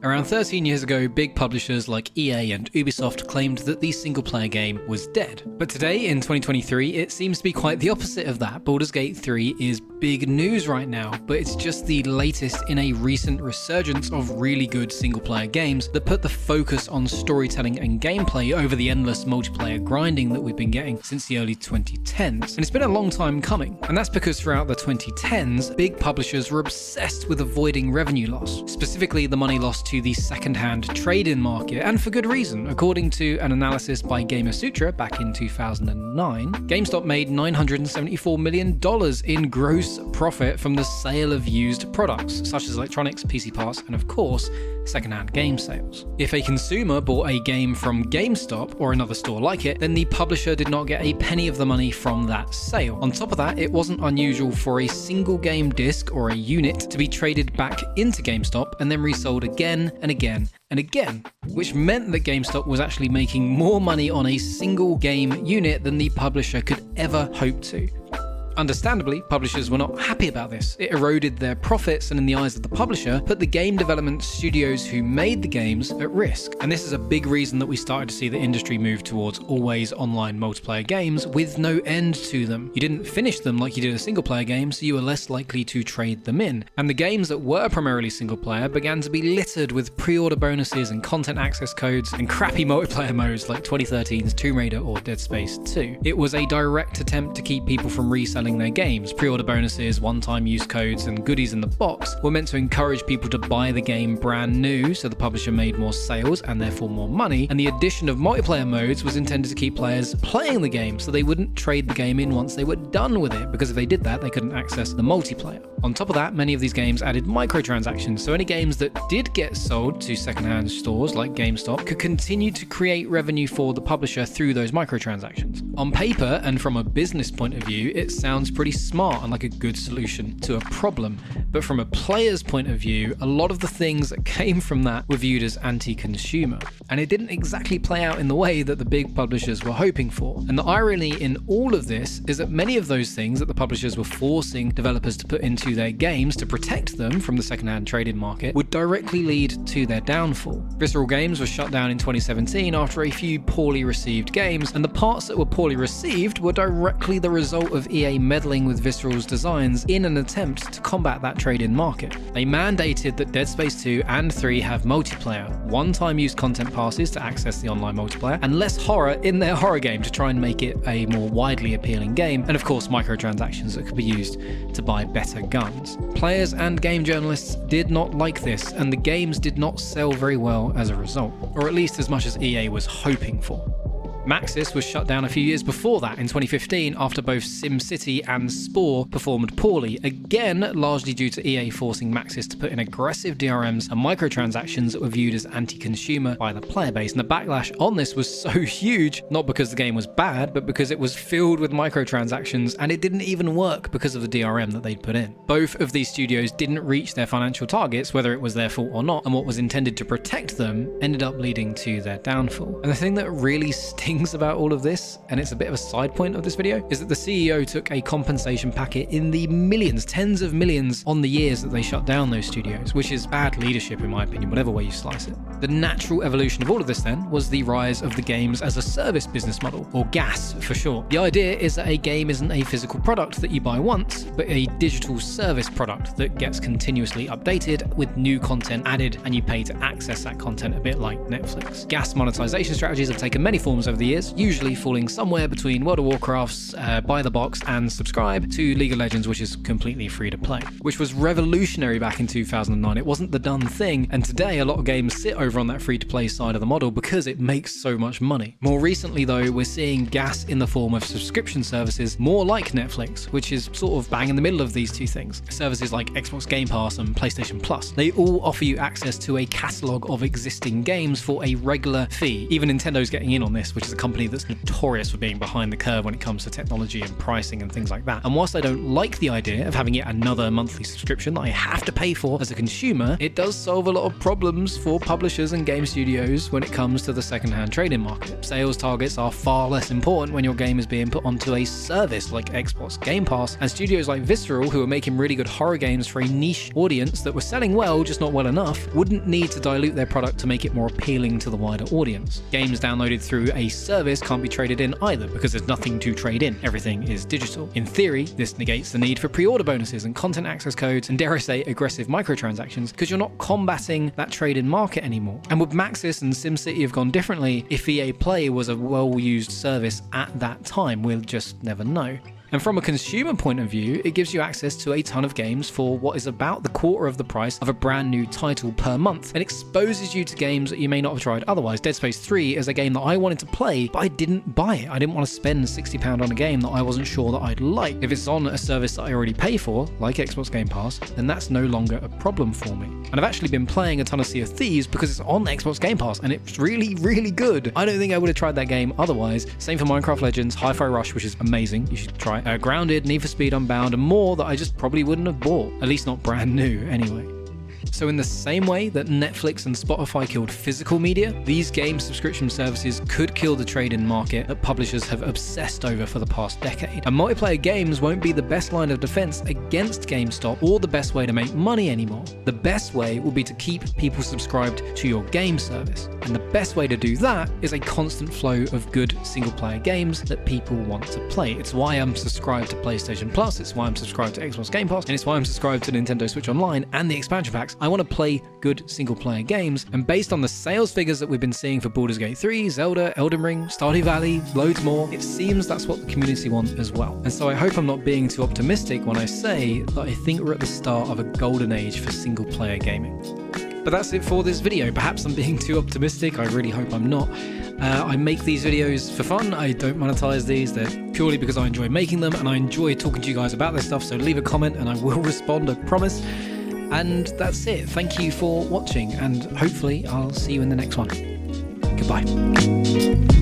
Around 13 years ago, big publishers like EA and Ubisoft claimed that the single-player game was dead. But today, in 2023, it seems to be quite the opposite of that. Baldur's Gate 3 is big news right now, but it's just the latest in a recent resurgence of really good single-player games that put the focus on storytelling and gameplay over the endless multiplayer grinding that we've been getting since the early 2010s. And it's been a long time coming, and that's because throughout the 2010s, big publishers were obsessed with avoiding revenue loss, specifically the money lost to the second-hand trade-in market, and for good reason. According to an analysis by Gamasutra back in 2009, GameStop made $974 million in gross profit from the sale of used products, such as electronics, PC parts, and of course, second-hand game sales. If a consumer bought a game from GameStop or another store like it, then the publisher did not get a penny of the money from that sale. On top of that, it wasn't unusual for a single game disc or a unit to be traded back into GameStop and then resold again and again and again, which meant that GameStop was actually making more money on a single game unit than the publisher could ever hope to. Understandably, publishers were not happy about this. It eroded their profits and, in the eyes of the publisher, put the game development studios who made the games at risk. And this is a big reason that we started to see the industry move towards always online multiplayer games with no end to them. You didn't finish them like you did a single player game, so you were less likely to trade them in. And the games that were primarily single player began to be littered with pre-order bonuses and content access codes and crappy multiplayer modes like 2013's Tomb Raider or Dead Space 2. It was a direct attempt to keep people from reselling their games. Pre-order bonuses, one-time use codes, and goodies in the box were meant to encourage people to buy the game brand new, so the publisher made more sales and therefore more money, and the addition of multiplayer modes was intended to keep players playing the game so they wouldn't trade the game in once they were done with it, because if they did that, they couldn't access the multiplayer. On top of that, many of these games added microtransactions, so any games that did get sold to secondhand stores like GameStop could continue to create revenue for the publisher through those microtransactions. On paper, and from a business point of view, it sounds pretty smart and like a good solution to a problem, but from a player's point of view, a lot of the things that came from that were viewed as anti-consumer, and it didn't exactly play out in the way that the big publishers were hoping for. And the irony in all of this is that many of those things that the publishers were forcing developers to put into their games to protect them from the second-hand trade-in market would directly lead to their downfall. Visceral Games was shut down in 2017 after a few poorly received games, and the parts that were poorly received were directly the result of EA meddling with Visceral's designs in an attempt to combat that trade-in market. They mandated that Dead Space 2 and 3 have multiplayer, one-time use content passes to access the online multiplayer, and less horror in their horror game to try and make it a more widely appealing game, and of course microtransactions that could be used to buy better guns. Players and game journalists did not like this, and the games did not sell very well as a result, or at least as much as EA was hoping for. Maxis was shut down a few years before that in 2015 after both SimCity and Spore performed poorly, again largely due to EA forcing Maxis to put in aggressive DRMs and microtransactions that were viewed as anti-consumer by the player base. And the backlash on this was so huge, not because the game was bad, but because it was filled with microtransactions and it didn't even work because of the DRM that they'd put in. Both of these studios didn't reach their financial targets, whether it was their fault or not, and what was intended to protect them ended up leading to their downfall. And the thing that really stings about all of this, and it's a bit of a side point of this video, is that the CEO took a compensation packet in the millions, tens of millions on the years that they shut down those studios, which is bad leadership in my opinion, whatever way you slice it. The natural evolution of all of this then was the rise of the games as a service business model, or GaaS for short. The idea is that a game isn't a physical product that you buy once, but a digital service product that gets continuously updated with new content added, and you pay to access that content, a bit like Netflix. GaaS monetization strategies have taken many forms over the years, usually falling somewhere between World of Warcraft's buy the box and subscribe to League of Legends, which is completely free to play, which was revolutionary back in 2009. It wasn't the done thing, and today a lot of games sit over on that free to play side of the model because it makes so much money. More recently though, we're seeing GaaS in the form of subscription services more like Netflix, which is sort of bang in the middle of these two things. Services like Xbox Game Pass and PlayStation Plus, they all offer you access to a catalogue of existing games for a regular fee. Even Nintendo's getting in on this, which is is a company that's notorious for being behind the curve when it comes to technology and pricing and things like that. And whilst I don't like the idea of having yet another monthly subscription that I have to pay for as a consumer, it does solve a lot of problems for publishers and game studios when it comes to the secondhand trading market. Sales targets are far less important when your game is being put onto a service like Xbox Game Pass, and studios like Visceral, who are making really good horror games for a niche audience that were selling well, just not well enough, wouldn't need to dilute their product to make it more appealing to the wider audience. Games downloaded through a service can't be traded in either because there's nothing to trade in. Everything is digital. In theory, this negates the need for pre-order bonuses and content access codes and, dare I say, aggressive microtransactions, because you're not combating that trade-in market anymore. And would Maxis and SimCity have gone differently if EA Play was a well-used service at that time? We'll just never know. And from a consumer point of view, it gives you access to a ton of games for what is about the quarter of the price of a brand new title per month, and exposes you to games that you may not have tried otherwise. Dead Space 3 is a game that I wanted to play, but I didn't buy it. I didn't want to spend £60 on a game that I wasn't sure that I'd like. If it's on a service that I already pay for, like Xbox Game Pass, then that's no longer a problem for me. And I've actually been playing a ton of Sea of Thieves because it's on Xbox Game Pass, and it's really, really good. I don't think I would have tried that game otherwise. Same for Minecraft Legends, Hi-Fi Rush, which is amazing. You should try it. Grounded, Need for Speed Unbound, and more that I just probably wouldn't have bought. At least not brand new, anyway. So in the same way that Netflix and Spotify killed physical media, these game subscription services could kill the trade-in market that publishers have obsessed over for the past decade. And multiplayer games won't be the best line of defense against GameStop or the best way to make money anymore. The best way will be to keep people subscribed to your game service. And the best way to do that is a constant flow of good single-player games that people want to play. It's why I'm subscribed to PlayStation Plus, it's why I'm subscribed to Xbox Game Pass, and it's why I'm subscribed to Nintendo Switch Online and the expansion packs. I want to play good single-player games, and based on the sales figures that we've been seeing for Baldur's Gate 3, Zelda, Elden Ring, Stardew Valley, loads more, it seems that's what the community want as well. And so I hope I'm not being too optimistic when I say that I think we're at the start of a golden age for single-player gaming. But that's it for this video. Perhaps I'm being too optimistic. I really hope I'm not. I make these videos for fun. I don't monetize these. They're purely because I enjoy making them and I enjoy talking to you guys about this stuff. So leave a comment and I will respond, I promise. And that's it. Thank you for watching, and hopefully I'll see you in the next one. Goodbye.